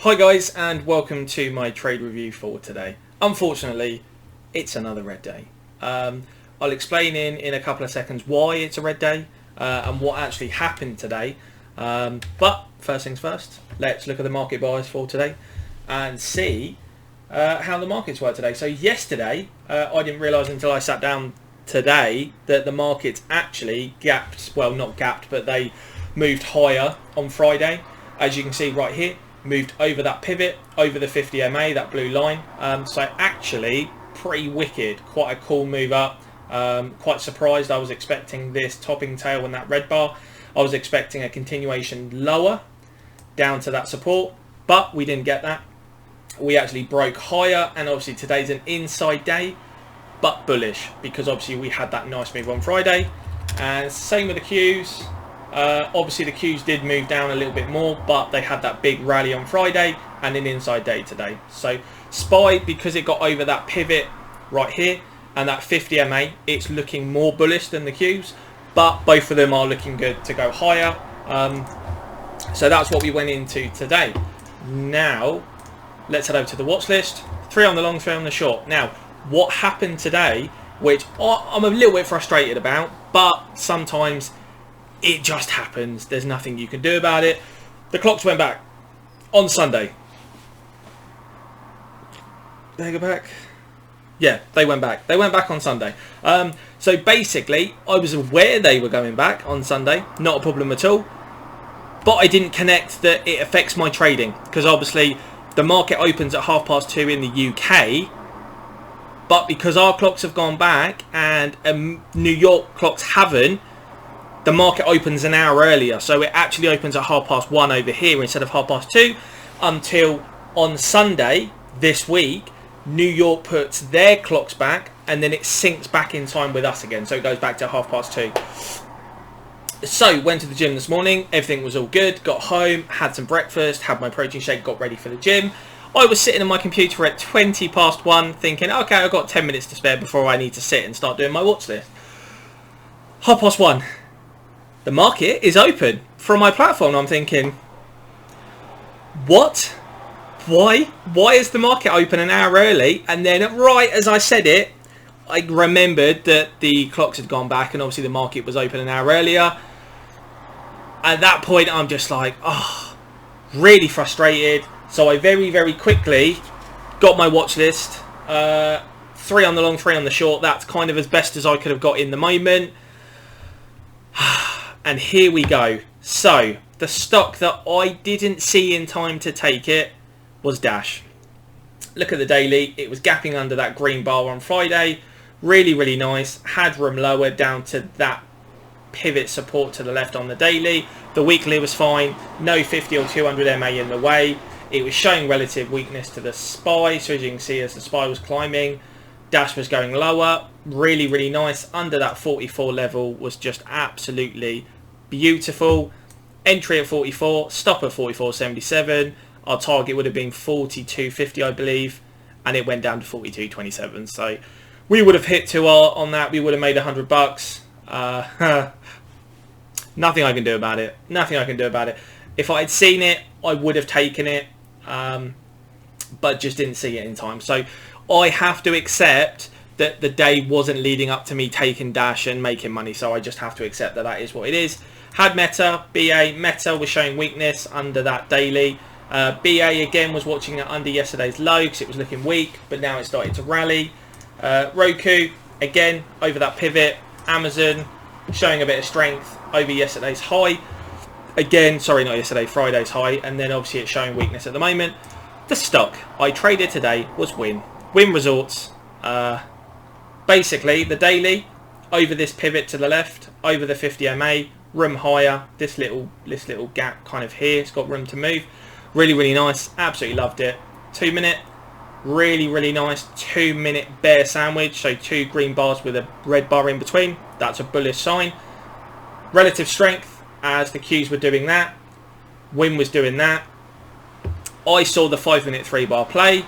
Hi guys, and welcome to my trade review for today. Unfortunately, it's another red day. I'll explain in a couple of seconds why it's a red day and what actually happened today. But first things first, let's look at the market buys for today and see how the markets were today. So yesterday, I didn't realise until I sat down today that the markets actually gapped, well not gapped, but they moved higher on Friday. As you can see right here, moved over that pivot, over the 50 MA, that blue line. So actually pretty wicked, quite a cool move up. Quite surprised. I was expecting this topping tail and that red bar. I was expecting a continuation lower down to that support, but we didn't get that. We actually broke higher, and obviously today's an inside day, but bullish, because obviously we had that nice move on Friday. And same with the Qs. Obviously the Qs did move down a little bit more, but they had that big rally on Friday and an inside day today. So SPY, because it got over that pivot right here and that 50 MA, it's looking more bullish than the Qs, but both of them are looking good to go higher. So that's what we went into today. Now let's head over to the watch list. 3 on the long, 3 on the short. Now what happened today, which I'm a little bit frustrated about, but sometimes it just happens. There's nothing you can do about it. The clocks went back on Sunday. Did they go back? Yeah, they went back. They went back on Sunday. So basically, I was aware they were going back on Sunday. Not a problem at all. But I didn't connect that it affects my trading. Because obviously, the market opens at 2:30 in the UK. But because our clocks have gone back and New York clocks haven't, the market opens an hour earlier, so it actually opens at 1:30 over here instead of 2:30, until on Sunday this week New York puts their clocks back, and then it syncs back in time with us again, so it goes back to 2:30. So went to the gym this morning, everything was all good, got home, had some breakfast, had my protein shake, got ready for the gym. I was sitting on my computer at 1:20 thinking, okay, I've got 10 minutes to spare before I need to sit and start doing my watch list. 1:30. The market is open from my platform. I'm thinking, what? Why? Why is the market open an hour early? And then right as I said it, I remembered that the clocks had gone back and obviously the market was open an hour earlier. At that point, I'm just like, oh, really frustrated. So I very, very quickly got my watch list. 3 on the long, 3 on the short. That's kind of as best as I could have got in the moment. And here we go. So the stock that I didn't see in time to take it was Dash. Look at the daily. It was gapping under that green bar on Friday. Really, really nice. Had room lower down to that pivot support to the left on the daily. The weekly was fine. No 50 or 200 MA in the way. It was showing relative weakness to the SPY. So as you can see, as the SPY was climbing, Dash was going lower. Really, really nice. Under that 44 level was just absolutely beautiful. Entry at 44, stop at 44.77. Our target would have been 42.50, I believe, and it went down to 42.27. So we would have hit 2R on that. We would have made $100. Nothing I can do about it. Nothing I can do about it. If I had seen it, I would have taken it, but just didn't see it in time. So I have to accept that the day wasn't leading up to me taking Dash and making money, so I just have to accept that that is what it is. Had Meta, BA. Meta was showing weakness under that daily. BA again was watching it under yesterday's low because it was looking weak, but now it started to rally. Roku again over that pivot. Amazon showing a bit of strength over yesterday's high. Again, sorry, not yesterday, Friday's high, and then obviously it's showing weakness at the moment. The stock I traded today was WYNN. WYNN Resorts. Basically, the daily over this pivot to the left, over the 50 MA, room higher. This little gap kind of here, it's got room to move. Really, really nice. Absolutely loved it. 2 minute, really, really nice. 2 minute bear sandwich. So 2 green bars with a red bar in between. That's a bullish sign. Relative strength as the Qs were doing that. WYNN was doing that. I saw the 5 minute 3 bar play.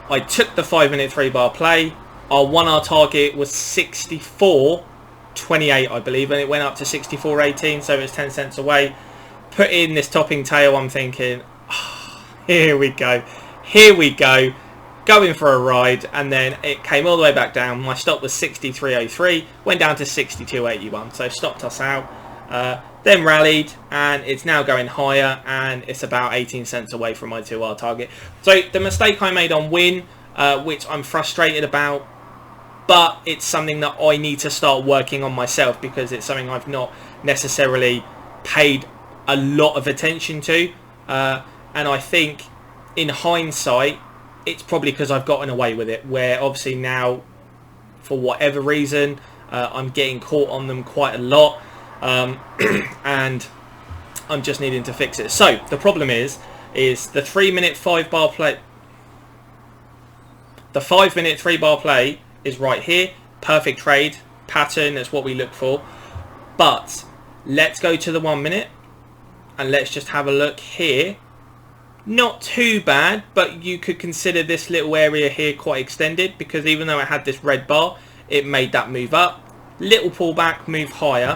I took the 5 minute 3 bar play. Our 1R target was 64.28, I believe, and it went up to 64.18, so it was 10 cents away. Put in this topping tail, I'm thinking, oh, Here we go. Here we go. Going for a ride, and then it came all the way back down. My stop was 63.03, went down to 62.81, so stopped us out. Then rallied, and it's now going higher, and it's about 18 cents away from my 2R target. So the mistake I made on WYNN, which I'm frustrated about, but it's something that I need to start working on myself, because it's something I've not necessarily paid a lot of attention to, and I think in hindsight it's probably because I've gotten away with it, where obviously now for whatever reason I'm getting caught on them quite a lot, and I'm just needing to fix it. So the problem is the 3 minute 5 bar play, the 5 minute 3 bar play is right here. Perfect trade pattern, that's what we look for. But let's go to the 1 minute and let's just have a look here. Not too bad, but you could consider this little area here quite extended, because even though it had this red bar, it made that move up. Little pullback, move higher.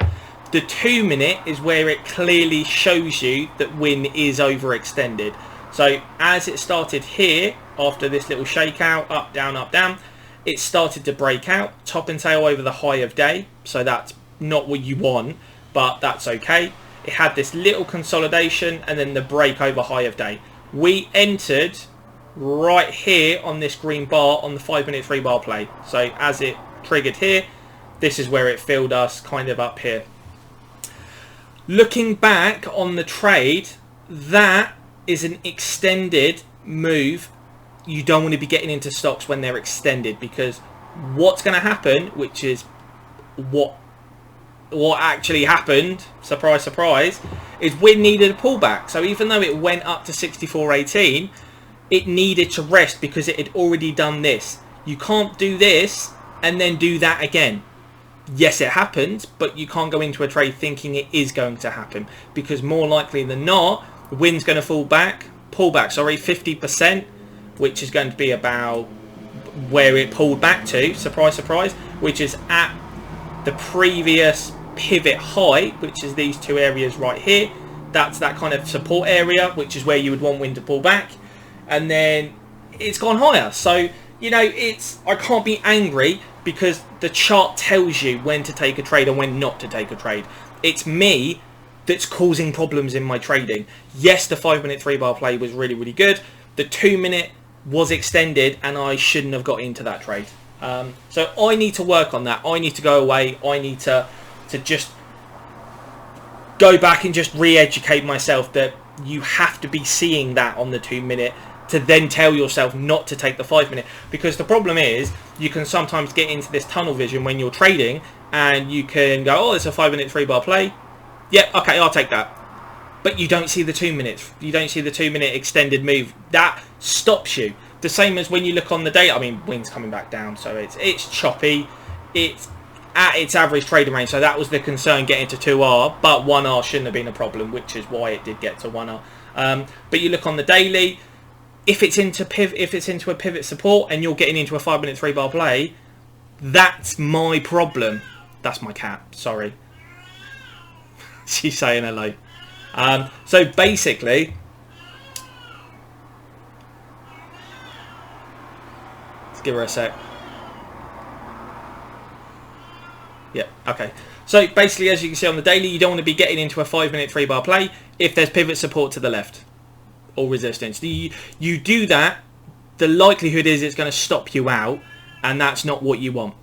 The 2 minute is where it clearly shows you that WYNN is overextended. So as it started here, after this little shakeout, up, down, it started to break out, top and tail over the high of day. So that's not what you want, but that's okay. It had this little consolidation and then the break over high of day. We entered right here on this green bar on the 5 minute 3 bar play. So as it triggered here, this is where it filled us kind of up here. Looking back on the trade, that is an extended move. You don't want to be getting into stocks when they're extended, because what's going to happen, which is what actually happened, surprise surprise, is WYNN needed a pullback. So even though it went up to 64.18, it needed to rest because it had already done this. You can't do this and then do that again. Yes, it happened, but you can't go into a trade thinking it is going to happen, because more likely than not, WYNN's going to pull back 50%, which is going to be about where it pulled back to, surprise surprise, which is at the previous pivot high, which is these two areas right here. That's that kind of support area, which is where you would want WYNN to pull back, and then it's gone higher. So you know, I can't be angry, because the chart tells you when to take a trade and when not to take a trade. It's me that's causing problems in my trading. Yes, the 5 minute 3 bar play was really, really good. The 2 minute was extended and I shouldn't have got into that trade. So I need to work on that. I need to go away. I need to just go back and just re-educate myself that you have to be seeing that on the 2 minute to then tell yourself not to take the 5 minute. Because the problem is, you can sometimes get into this tunnel vision when you're trading, and you can go, oh, it's a 5 minute 3 bar play. Yep, okay, I'll take that. But you don't see the 2 minutes. You don't see the 2 minute extended move. That stops you. The same as when you look on the day. I mean, WYNN's coming back down, so it's choppy. It's at its average trading range, so that was the concern getting to 2R, but 1R shouldn't have been a problem, which is why it did get to 1R. But you look on the daily, if it's into a pivot support and you're getting into a 5 minute 3 bar play, that's my problem. That's my cat, sorry. She's saying hello. So basically, let's give her a sec. Yeah, okay. So basically, as you can see on the daily, you don't want to be getting into a 5 minute 3 bar play if there's pivot support to the left or resistance. You do that, the likelihood is it's going to stop you out, and that's not what you want.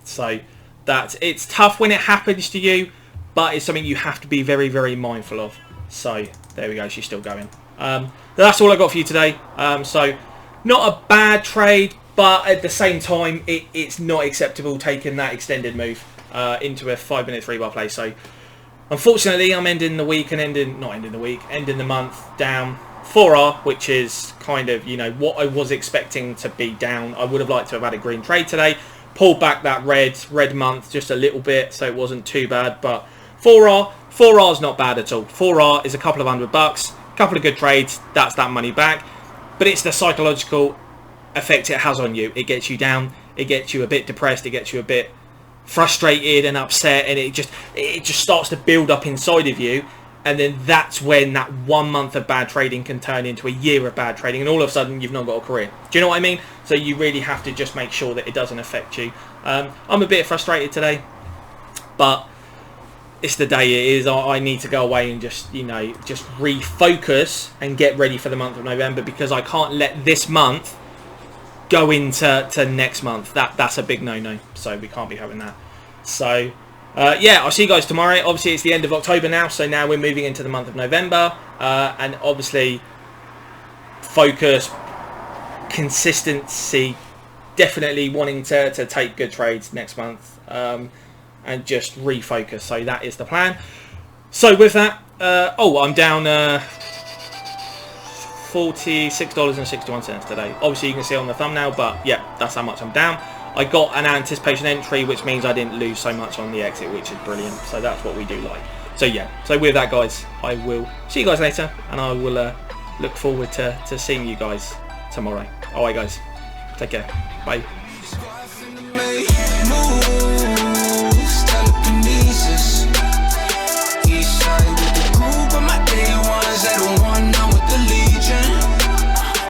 So it's tough when it happens to you, but it's something you have to be very, very mindful of. So there we go, she's still going. That's all I got for you today. So not a bad trade, but at the same time, it's not acceptable taking that extended move into a 5 minute 3 bar play. So unfortunately, I'm ending the week and ending the month down 4R, which is kind of, you know, what I was expecting to be down. I would have liked to have had a green trade today, pulled back that red month just a little bit, so it wasn't too bad. But 4R is not bad at all. 4R is a couple of $100, couple of good trades, that's that money back. But it's the psychological effect it has on you. It gets you down, it gets you a bit depressed, it gets you a bit frustrated and upset, and it just starts to build up inside of you. and then that's when that 1 month of bad trading can turn into a year of bad trading, and all of a sudden you've not got a career. Do you know what I mean? So you really have to just make sure that it doesn't affect you. I'm a bit frustrated today, but it's the day it is. I need to go away and just refocus and get ready for the month of November, because I can't let this month go into next month. That's a big no-no. So we can't be having that. So yeah, I'll see you guys tomorrow. Obviously it's the end of October now, so now we're moving into the month of November, and obviously focus, consistency, definitely wanting to take good trades next month, and just refocus. So that is the plan. So with that, I'm down $46.61 today. Obviously you can see on the thumbnail, but yeah, that's how much I'm down. I got an anticipation entry, which means I didn't lose so much on the exit, which is brilliant. So that's what we do like. So yeah, so with that guys, I will see you guys later, and I will look forward to seeing you guys tomorrow. Alright guys, take care, bye.